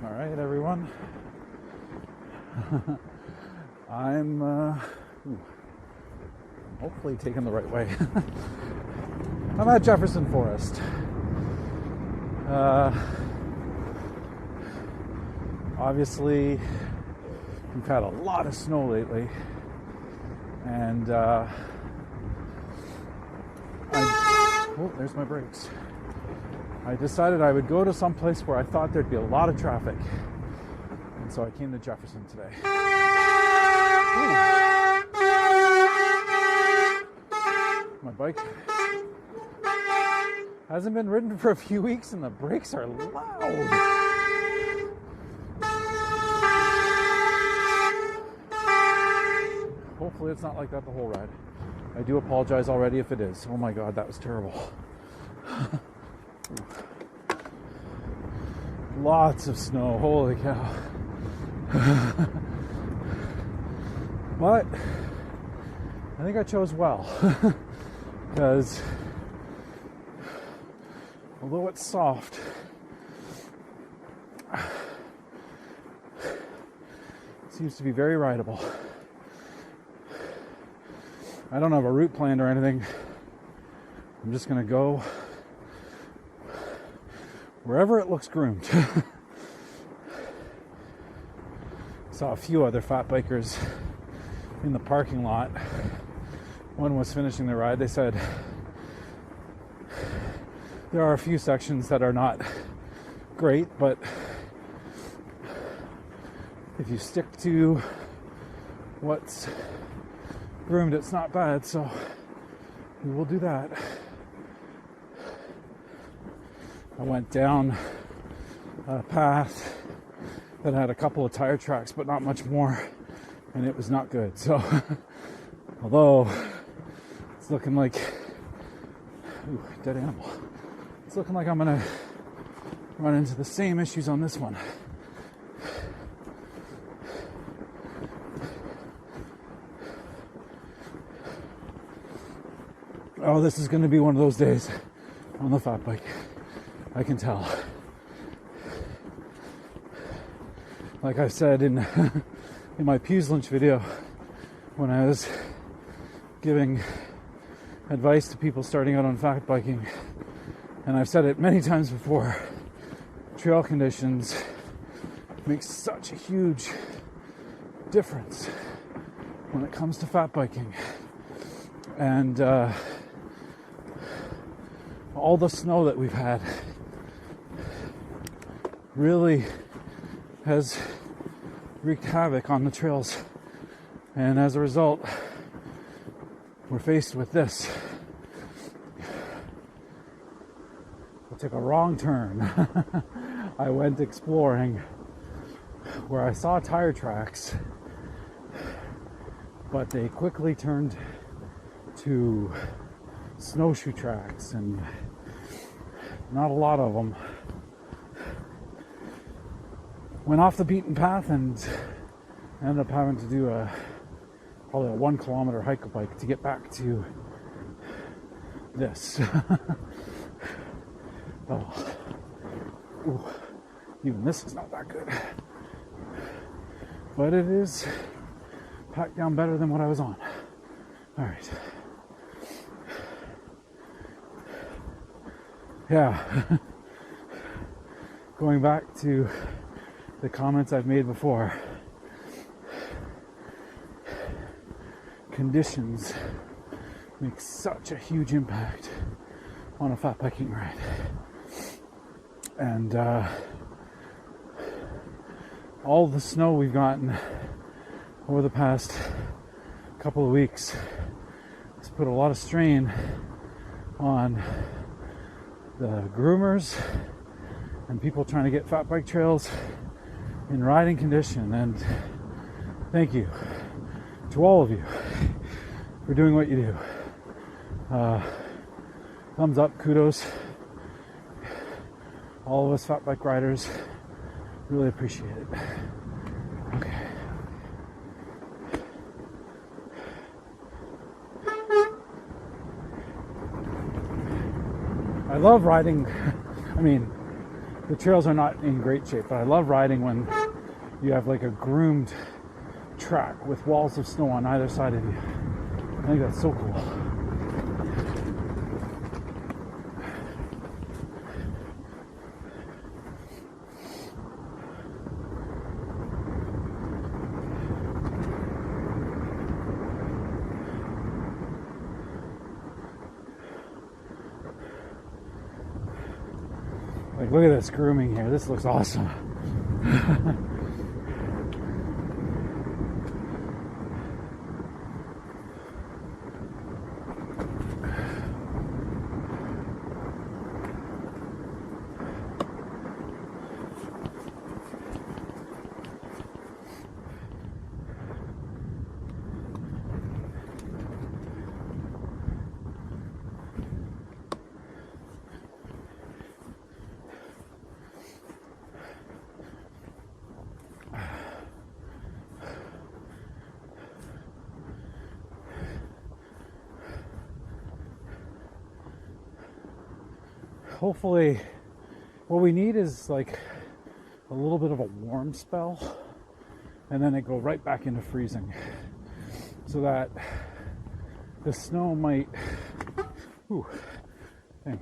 All right, everyone. I'm hopefully taking the right way. I'm at Jefferson Forest. Obviously, we've had a lot of snow lately, and there's my brakes. I decided I would go to some place where I thought there'd be a lot of traffic, and so I came to Jefferson today. Ooh. My bike hasn't been ridden for a few weeks, and the brakes are loud. Hopefully it's not like that the whole ride. I do apologize already if it is. Oh my God, that was terrible. Lots of snow, holy cow. But I think I chose well, because although it's soft, it seems to be very rideable. I don't have a route planned or anything. I'm just going to go wherever it looks groomed. Saw a few other fat bikers in the parking lot. One was finishing the ride. They said there are a few sections that are not great, but if you stick to what's groomed, it's not bad, so we will do that. I went down a path that had a couple of tire tracks, but not much more, and it was not good. So, although it's looking like, dead animal. It's looking like I'm gonna run into the same issues on this one. Oh, this is gonna be one of those days on the fat bike. I can tell. Like I said in my Pews Lunch video, when I was giving advice to people starting out on fat biking, and I've said it many times before, trail conditions make such a huge difference when it comes to fat biking. And all the snow that we've had really has wreaked havoc on the trails, and as a result we're faced with this. I took a wrong turn. I went exploring where I saw tire tracks, but they quickly turned to snowshoe tracks, and not a lot of them. Went off the beaten path and ended up having to do probably a 1 kilometer hike bike to get back to this. Oh, ooh, even this is not that good, but it is packed down better than what I was on. All right. Yeah. Going back to the comments I've made before, conditions make such a huge impact on a fat biking ride. And all the snow we've gotten over the past couple of weeks has put a lot of strain on the groomers and people trying to get fat bike trails in riding condition. And thank you to all of you for doing what you do. Thumbs up, kudos. All of us fat bike riders really appreciate it. Okay. I love riding. I mean, the trails are not in great shape, but I love riding when you have like a groomed track with walls of snow on either side of you. I think that's so cool. Like, look at this grooming here. This looks awesome. Hopefully, what we need is like a little bit of a warm spell, and then it go right back into freezing, so that the snow might. Ooh, dang.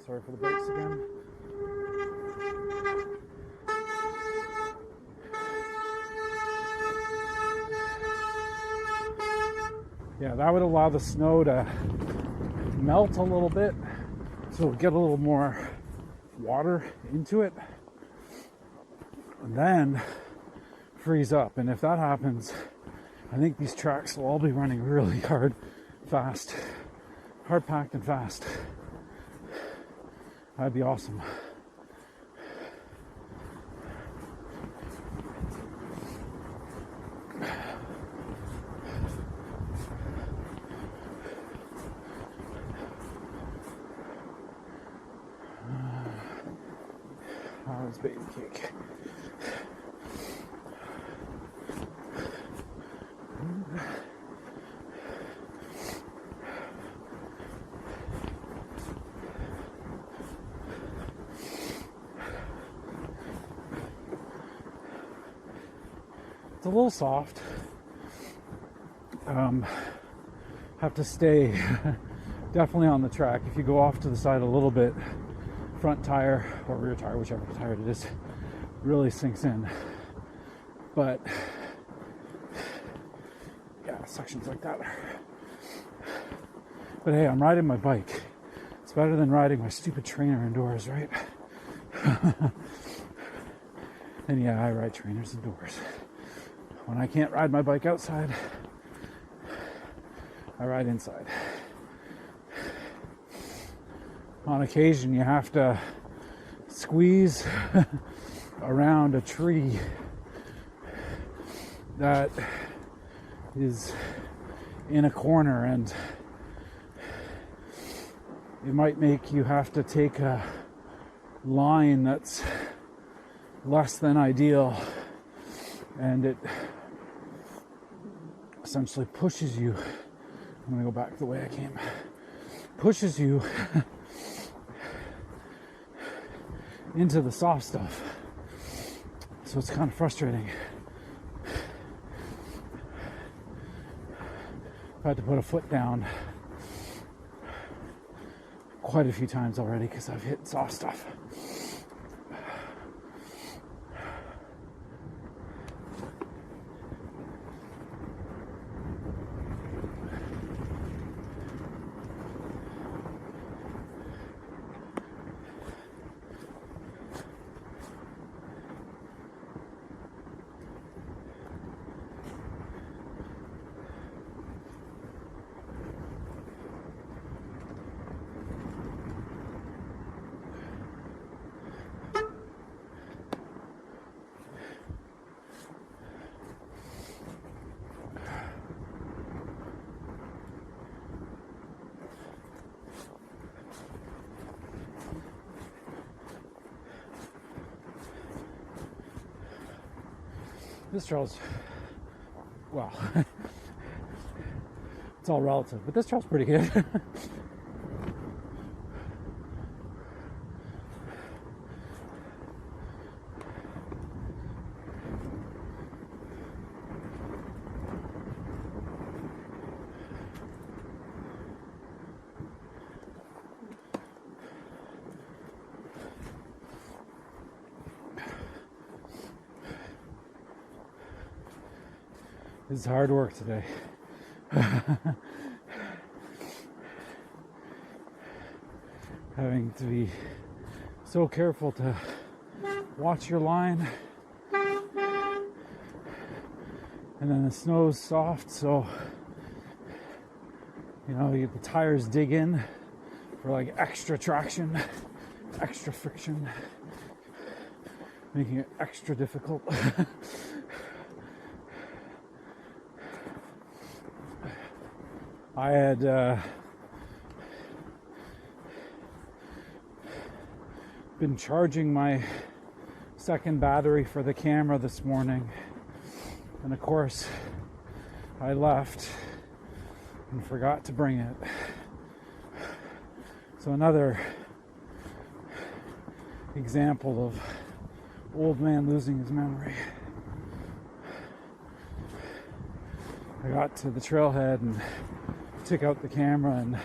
Sorry for the brakes again. Yeah, that would allow the snow to melt a little bit, so it'll get a little more water into it, and then freeze up. And if that happens, I think these tracks will all be running really hard, fast, hard packed and fast. That'd be awesome. How's baby cake? It's a little soft. Have to stay definitely on the track. If you go off to the side a little bit, front tire or rear tire, whichever tire it is, really sinks in. But yeah, sections like that. But hey, I'm riding my bike. It's better than riding my stupid trainer indoors, right? And yeah, I ride trainers indoors. When I can't ride my bike outside, I ride inside. On occasion, you have to squeeze around a tree that is in a corner, and it might make you have to take a line that's less than ideal, and it essentially pushes you. I'm going to go back the way I came. Pushes you into the soft stuff. So it's kind of frustrating. I've had to put a foot down quite a few times already because I've hit soft stuff. This trail's, well, it's all relative, but this trail's pretty good. It's hard work today. Having to be so careful to watch your line. And then the snow's soft, so you know, the tires dig in for like extra traction, extra friction, making it extra difficult. I had been charging my second battery for the camera this morning, and of course I left and forgot to bring it. So another example of old man losing his memory. I got to the trailhead and took out the camera, and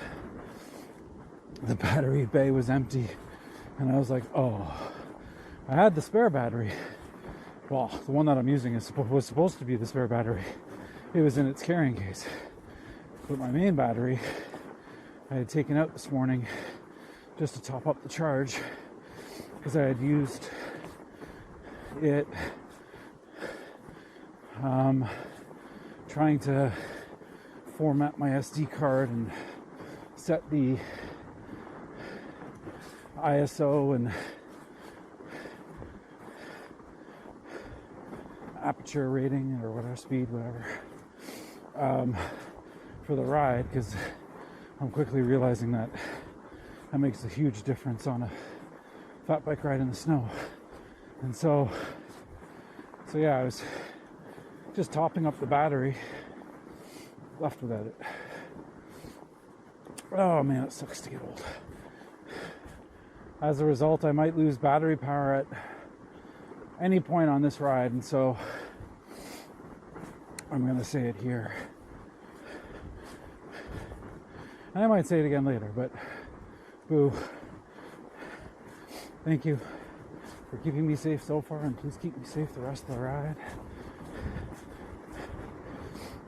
the battery bay was empty, and I was like, oh, I had the spare battery. Well, the one that I'm using was supposed to be the spare battery. It was in its carrying case. But my main battery I had taken out this morning just to top up the charge, because I had used it trying to format my SD card and set the ISO and aperture rating or whatever, speed, whatever, for the ride, because I'm quickly realizing that makes a huge difference on a fat bike ride in the snow. And so yeah, I was just topping up the battery, left without it. Oh man, it sucks to get old. As a result, I might lose battery power at any point on this ride, and so I'm going to say it here. And I might say it again later, but boo. Thank you for keeping me safe so far, and please keep me safe the rest of the ride.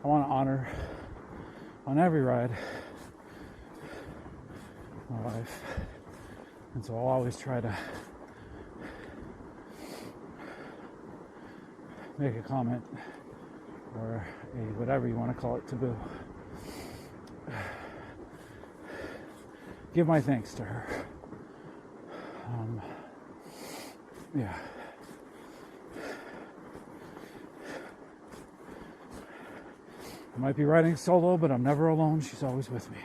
I want to honor on every ride my wife, and so I'll always try to make a comment or a whatever you want to call it taboo. Give my thanks to her. Yeah. I might be riding solo, but I'm never alone. She's always with me.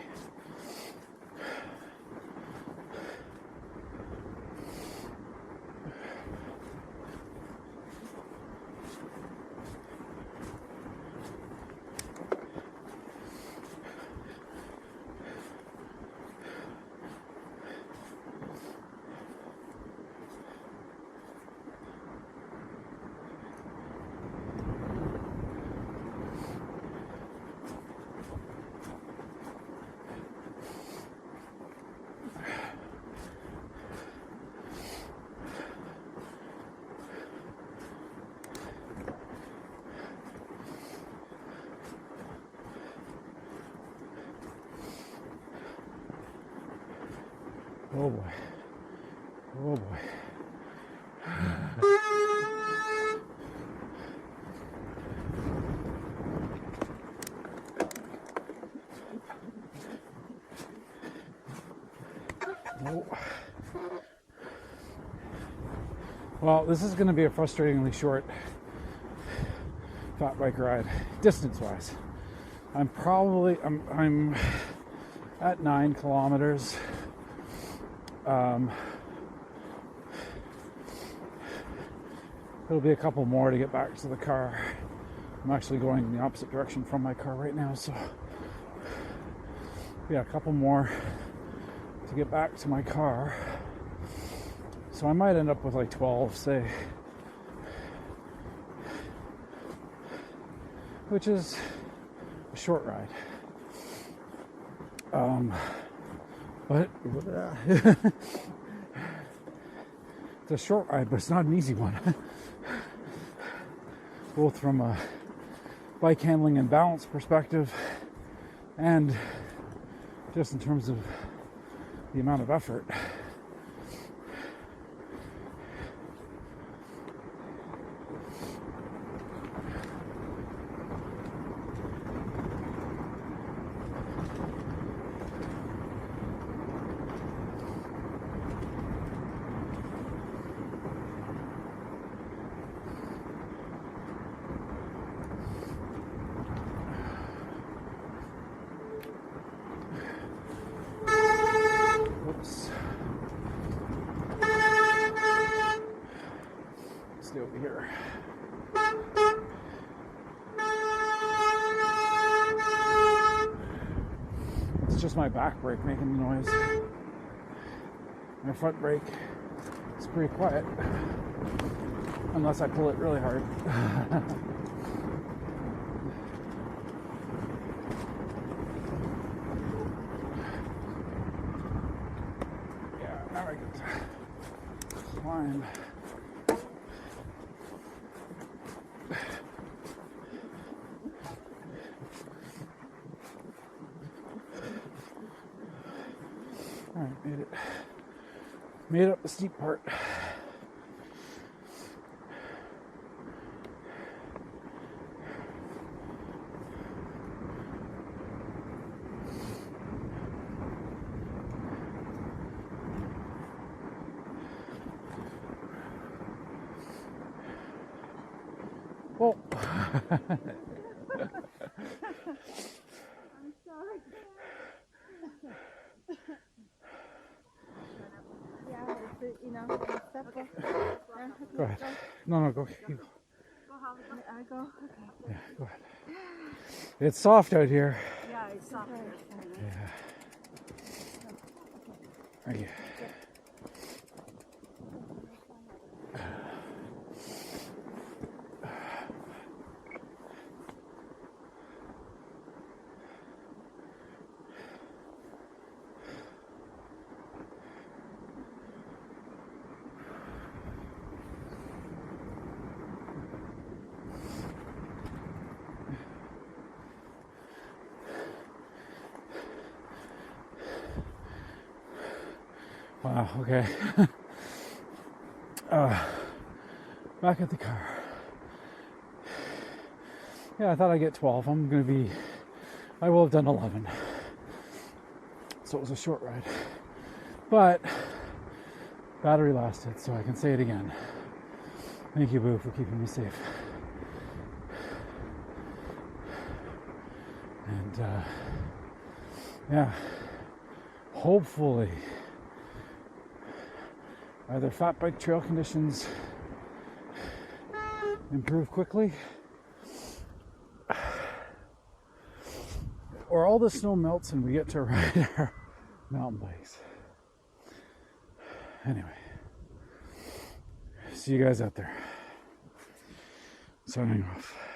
Oh boy. Oh boy. Oh. Well, this is going to be a frustratingly short fat bike ride, distance-wise. I'm at 9 kilometers. it'll be a couple more to get back to the car. I'm actually going in the opposite direction from my car right now, so yeah, a couple more to get back to my car. So I might end up with like 12, say, which is a short ride. But it's a short ride, but it's not an easy one. Both from a bike handling and balance perspective, and just in terms of the amount of effort. Stay over here. It's just my back brake making the noise. My front brake is pretty quiet, unless I pull it really hard. Yeah, now I get to climb. Alright, made it. Made up the steep part. Oh. I'm sorry. Yeah, you know, step okay. Go ahead. No, go. You go. I go. Okay. Yeah, go ahead. It's soft out here. Yeah, it's soft. Yeah. Thank you. Wow, okay. Back at the car. Yeah, I thought I'd get 12. I will have done 11. So it was a short ride. But battery lasted, so I can say it again. Thank you, Boo, for keeping me safe. And yeah, hopefully either fat bike trail conditions improve quickly, or all the snow melts and we get to ride our mountain bikes. Anyway, see you guys out there. Signing off.